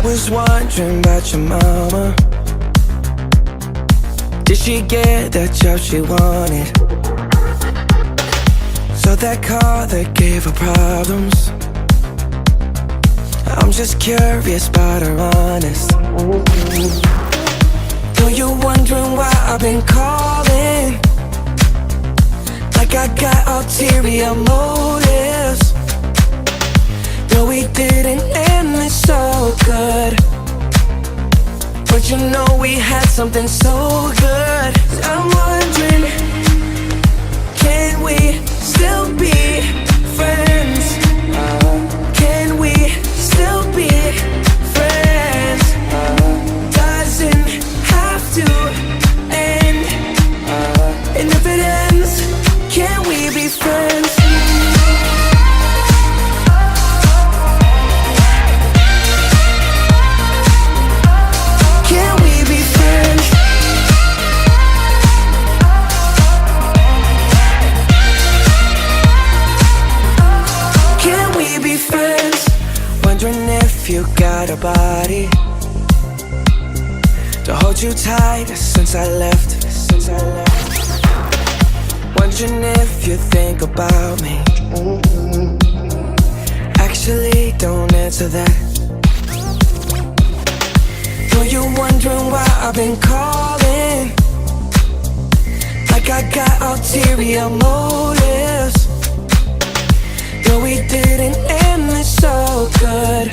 was wondering about your mama. Did she get that job she wanted? So that car that gave her problems. I'm just curious about her honest. Know you're wondering why I've been calling, like I got ulterior motives. No, we didn't end this so good, but you know we had something so good. I'm wondering, can we still be friends? Can we still be friends? Doesn't have to end. And if it ends, can we be friends? Can we be friends? Can we be friends? Wondering if you got a body to hold you tight since I left. Wondering if you think about me. Actually, don't answer that. Know you're wondering why I've been calling, like I got ulterior motives. No, we didn't end this so good,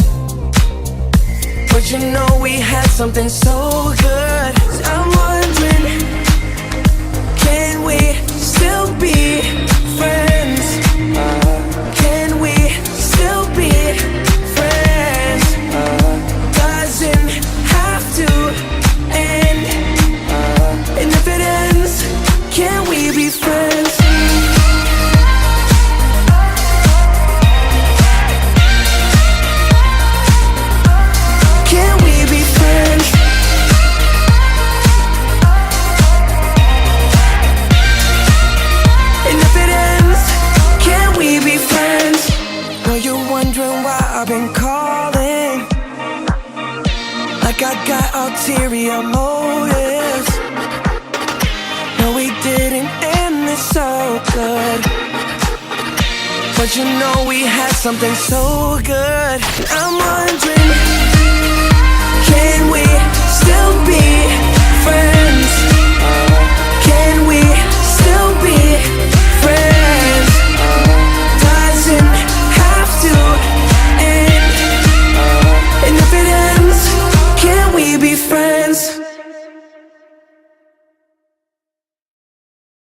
but you know we had something so good. I'm wondering, can we still be friends? Can we still be friends? Doesn't have to end. And if it ends, can we be friends? Can we be friends? And if it ends, can we be friends? Know you're wondering why I've been calling, like I got ulterior motives. No, we didn't end this so good, but you know we had something so good. I'm wondering, can we still be